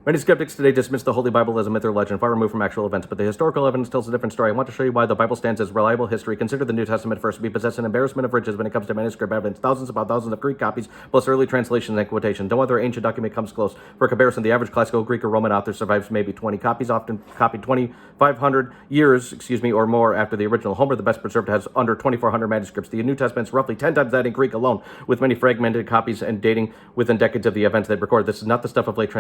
Many skeptics today dismiss the Holy Bible as a myth or legend, far removed from actual events, but the historical evidence tells a different story. I want to show you why the Bible stands as reliable history. Consider the New Testament first. We possess an embarrassment of riches when it comes to manuscript evidence, thousands upon thousands of Greek copies, plus early translations and quotations. No other ancient document comes close. For comparison, the average classical Greek or Roman author survives maybe 20 copies, often copied 2,500 years, or more after the original. Homer, the best preserved, has under 2,400 manuscripts. The New Testament is roughly 10 times that in Greek alone, with many fragmented copies and dating within decades of the events they record. This is not the stuff of late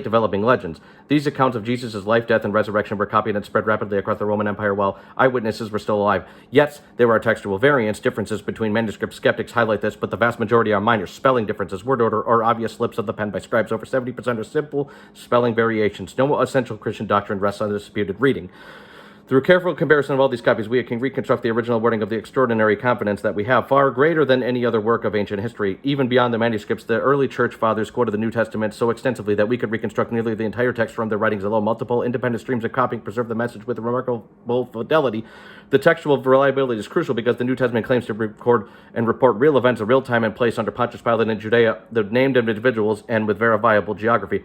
developing legends. These accounts of Jesus' life, death, and resurrection were copied and spread rapidly across the Roman Empire while eyewitnesses were still alive. Yes, there are textual differences between manuscripts. Skeptics highlight this, but the vast majority are minor spelling differences, word order, or obvious slips of the pen by scribes. Over 70% are simple spelling variations. No essential Christian doctrine rests on disputed reading. Through careful comparison of all these copies, we can reconstruct the original wording of the extraordinary confidence that we have, far greater than any other work of ancient history. Even beyond the manuscripts, the early church fathers quoted the New Testament so extensively that we could reconstruct nearly the entire text from their writings alone. Multiple independent streams of copying preserve the message with remarkable fidelity. The textual reliability is crucial because the New Testament claims to record and report real events of real time and place under Pontius Pilate in Judea, the named individuals, and with verifiable geography.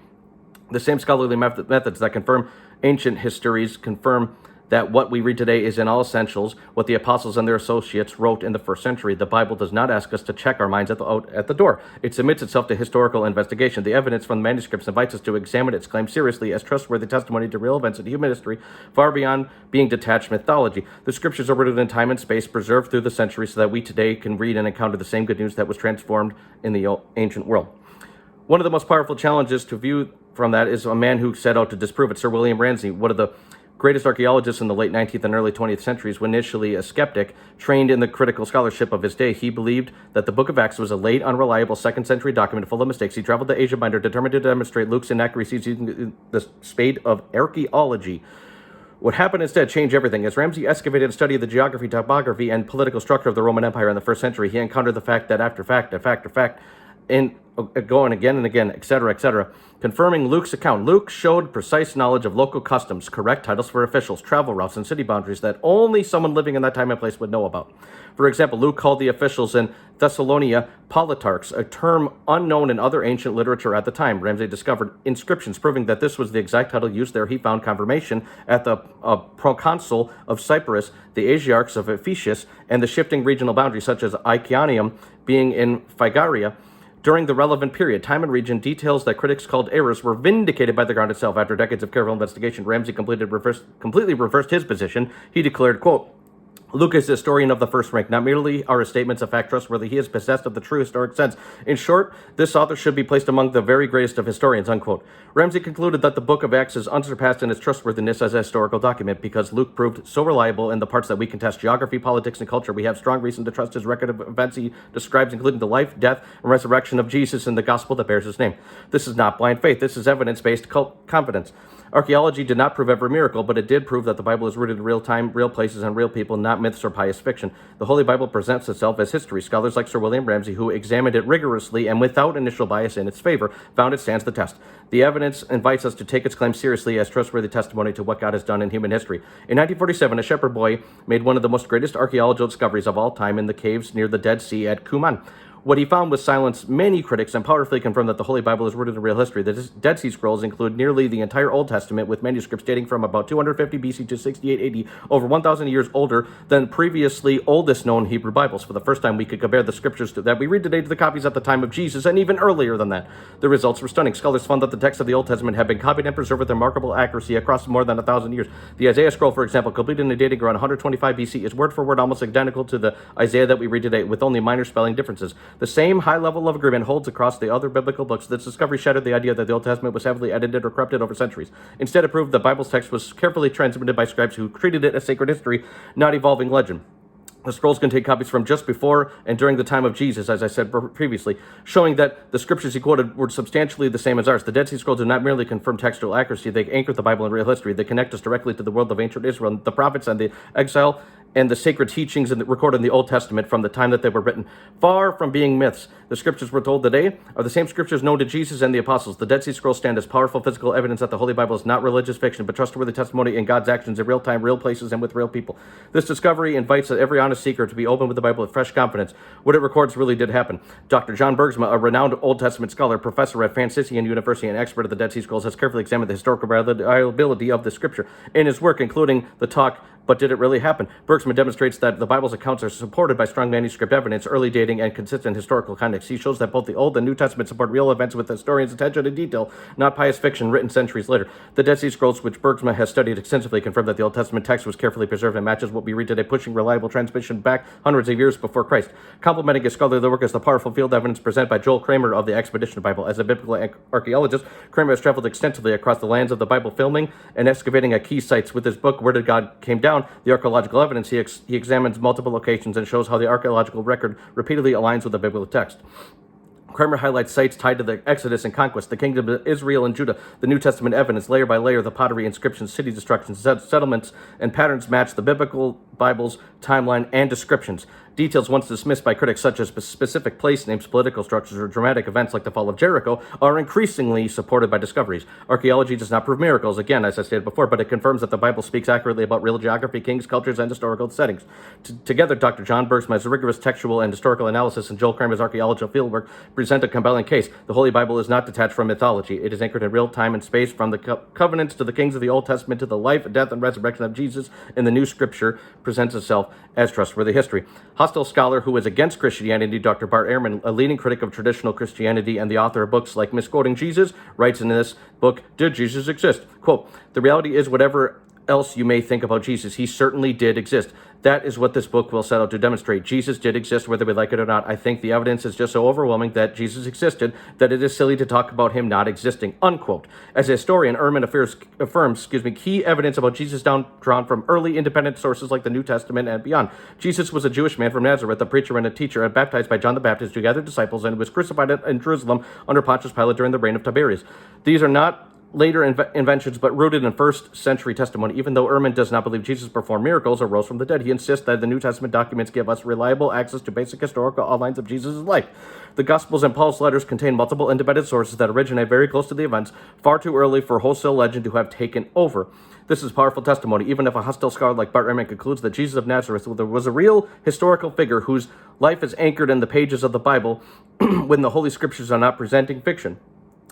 The same scholarly methods that confirm ancient histories confirm that what we read today is in all essentials what the apostles and their associates wrote in the first century. The Bible does not ask us to check our minds at the door. It submits itself to historical investigation. The evidence from the manuscripts invites us to examine its claims seriously as trustworthy testimony to real events in human history, far beyond being detached mythology. The scriptures are rooted in time and space, preserved through the centuries so that we today can read and encounter the same good news that was transformed in the ancient world. One of the most powerful challenges to view from that is a man who set out to disprove it, Sir William Ramsay, one of the greatest archaeologists in the late 19th and early 20th centuries. When initially a skeptic, trained in the critical scholarship of his day, he believed that the Book of Acts was a late, unreliable 2nd century document full of mistakes. He traveled to Asia Minor, determined to demonstrate Luke's inaccuracies using the spade of archaeology. What happened instead changed everything. As Ramsay excavated and studied the geography, topography, and political structure of the Roman Empire in the first century, he encountered the fact that after fact, and going again and again, etc., confirming Luke's account. Luke showed precise knowledge of local customs, correct titles for officials, travel routes, and city boundaries that only someone living in that time and place would know about. For example, Luke called the officials in Thessalonica politarchs, a term unknown in other ancient literature at the time. Ramsay discovered inscriptions proving that this was the exact title used there. He found confirmation at the proconsul of Cyprus, the Asiarchs of Ephesus, and the shifting regional boundaries such as Iconium being in Phrygia. During the relevant period, time and region, details that critics called errors were vindicated by the ground itself. After decades of careful investigation, Ramsay completely reversed his position. He declared, quote, Luke is a historian of the first rank. Not merely are his statements of fact trustworthy, he is possessed of the true historic sense. In short, this author should be placed among the very greatest of historians, unquote. Ramsay concluded that the Book of Acts is unsurpassed in its trustworthiness as a historical document because Luke proved so reliable in the parts that we contest, geography, politics, and culture. We have strong reason to trust his record of events he describes, including the life, death, and resurrection of Jesus in the gospel that bears his name. This is not blind faith. This is evidence-based confidence. Archaeology did not prove every miracle, but it did prove that the Bible is rooted in real time, real places, and real people, not myths or pious fiction. The Holy Bible presents itself as history. Scholars like Sir William Ramsay, who examined it rigorously and without initial bias in its favor, found it stands the test. The evidence invites us to take its claims seriously as trustworthy testimony to what God has done in human history. In 1947, a shepherd boy made one of the most greatest archaeological discoveries of all time in the caves near the Dead Sea at Qumran. What he found was silenced many critics and powerfully confirmed that the Holy Bible is rooted in real history. The Dead Sea Scrolls include nearly the entire Old Testament, with manuscripts dating from about 250 BC to 68 AD, over 1,000 years older than previously oldest known Hebrew Bibles. For the first time, we could compare the scriptures that we read today to the copies at the time of Jesus, and even earlier than that. The results were stunning. Scholars found that the texts of the Old Testament have been copied and preserved with remarkable accuracy across more than 1,000 years. The Isaiah scroll, for example, completed in dating around 125 BC, is word for word almost identical to the Isaiah that we read today, with only minor spelling differences. The same high level of agreement holds across the other biblical books. This discovery shattered the idea that the Old Testament was heavily edited or corrupted over centuries. Instead, it proved the Bible's text was carefully transmitted by scribes who treated it as sacred history, not evolving legend. The scrolls contain copies from just before and during the time of Jesus, as I said previously, showing that the scriptures he quoted were substantially the same as ours. The Dead Sea Scrolls do not merely confirm textual accuracy, they anchor the Bible in real history. They connect us directly to the world of ancient Israel, the prophets and the exile, and the sacred teachings recorded in the Old Testament from the time that they were written. Far from being myths, The scriptures we're told today are the same scriptures known to Jesus and the apostles. The Dead Sea Scrolls stand as powerful physical evidence that the Holy Bible is not religious fiction, but trustworthy testimony in God's actions in real time, real places, and with real people. This discovery invites every honest seeker to be open with the Bible with fresh confidence. What it records really did happen. Dr. John Bergsma, a renowned Old Testament scholar, professor at Franciscan University, and expert of the Dead Sea Scrolls, has carefully examined the historical reliability of the scripture. In his work, including the talk, But Did It Really Happen?, Bergsma demonstrates that the Bible's accounts are supported by strong manuscript evidence, early dating, and consistent historical context. He shows that both the Old and New Testament support real events with historians' attention to detail, not pious fiction written centuries later. The Dead Sea Scrolls, which Bergsma has studied extensively, confirm that the Old Testament text was carefully preserved and matches what we read today, pushing reliable transmission back hundreds of years before Christ. Complementing his scholarly work is the powerful field evidence presented by Joel Kramer of the Expedition Bible. As a biblical archaeologist, Kramer has traveled extensively across the lands of the Bible, filming and excavating at key sites. With his book, Where Did God Came Down? The Archaeological Evidence, he examines multiple locations and shows how the archaeological record repeatedly aligns with the biblical text. Kramer highlights sites tied to the Exodus and conquest, the kingdom of Israel and Judah. The New Testament evidence, layer by layer, the pottery, inscriptions, city destructions, settlements, and patterns match the biblical Bible's timeline and descriptions. Details once dismissed by critics, such as specific place names, political structures, or dramatic events like the fall of Jericho, are increasingly supported by discoveries. Archaeology does not prove miracles, again, as I stated before, but it confirms that the Bible speaks accurately about real geography, kings, cultures, and historical settings. Together, Dr. John Bergsma's rigorous textual and historical analysis and Joel Kramer's archaeological fieldwork present a compelling case. The Holy Bible is not detached from mythology. It is anchored in real time and space, from the covenants to the kings of the Old Testament to the life, death, and resurrection of Jesus in the new scripture presents itself as trustworthy history. Hostile scholar who is against Christianity, Dr. Bart Ehrman, a leading critic of traditional Christianity and the author of books like Misquoting Jesus, writes in this book, Did Jesus Exist? Quote, the reality is, whatever else you may think about Jesus, he certainly did exist. That is what this book will set out to demonstrate. Jesus did exist, whether we like it or not. I think the evidence is just so overwhelming that Jesus existed that it is silly to talk about him not existing, unquote. As a historian, Ehrman affirms key evidence about Jesus drawn from early independent sources like the New Testament and beyond. Jesus was a Jewish man from Nazareth, a preacher and a teacher, and baptized by John the Baptist to gather disciples, and was crucified in Jerusalem under Pontius Pilate during the reign of Tiberius. These are not later inventions, but rooted in first century testimony. Even though Ehrman does not believe Jesus performed miracles or rose from the dead, he insists that the New Testament documents give us reliable access to basic historical outlines of Jesus' life. The Gospels and Paul's letters contain multiple independent sources that originate very close to the events, far too early for wholesale legend to have taken over. This is powerful testimony, even if a hostile scholar like Bart Ehrman concludes that Jesus of Nazareth was a real historical figure whose life is anchored in the pages of the Bible when the Holy Scriptures are not presenting fiction.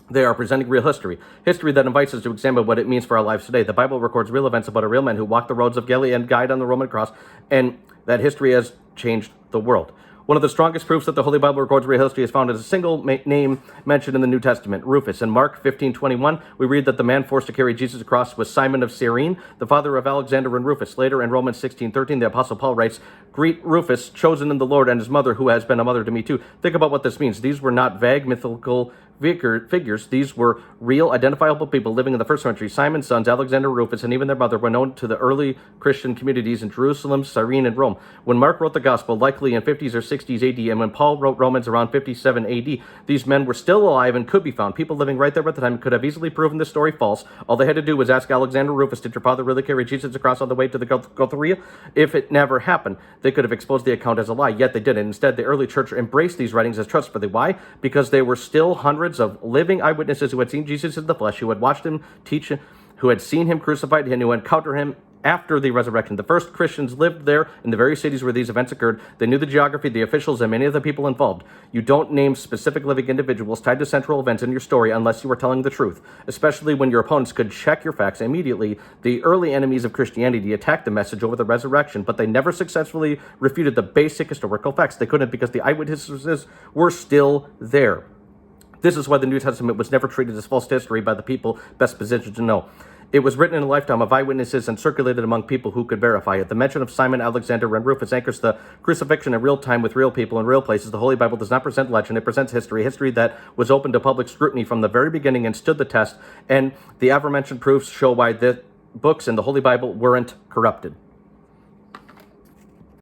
They are presenting real history that invites us to examine what it means for our lives today. The Bible records real events about a real man who walked the roads of Galilee and died on the Roman cross, and that history has changed the world. One of the strongest proofs that the Holy Bible records real history is found in a single name mentioned in the New Testament, Rufus. In Mark 15:21, we read that the man forced to carry Jesus' cross was Simon of Cyrene, the father of Alexander and Rufus. Later in Romans 16:13, the Apostle Paul writes, Greet Rufus, chosen in the Lord, and his mother, who has been a mother to me too. Think about what this means. These were not vague mythical figures. These were real, identifiable people living in the first century. Simon's sons, Alexander, Rufus, and even their mother were known to the early Christian communities in Jerusalem, Cyrene, and Rome. When Mark wrote the Gospel, likely in 50s or 60s AD, and when Paul wrote Romans around 57 AD, these men were still alive and could be found. People living right there at the time could have easily proven this story false. All they had to do was ask Alexander Rufus, did your father really carry Jesus across on the way to the Golgotha? If it never happened, they could have exposed the account as a lie, yet they didn't. Instead, the early church embraced these writings as trustworthy. Why? Because they were still hundreds of living eyewitnesses who had seen Jesus in the flesh, who had watched him teach, who had seen him crucified, and who encountered him after the resurrection. The first Christians lived there in the very cities where these events occurred. They knew the geography, the officials, and many of the people involved. You don't name specific living individuals tied to central events in your story unless you are telling the truth, especially when your opponents could check your facts immediately. The early enemies of Christianity attacked the message over the resurrection, but they never successfully refuted the basic historical facts. They couldn't because the eyewitnesses were still there. This is why the New Testament was never treated as false history by the people best positioned to know. It was written in a lifetime of eyewitnesses and circulated among people who could verify it. The mention of Simon, Alexander, and Rufus anchors the crucifixion in real time with real people in real places. The Holy Bible does not present legend, it presents history that was open to public scrutiny from the very beginning and stood the test. And the aforementioned proofs show why the books in the Holy Bible weren't corrupted.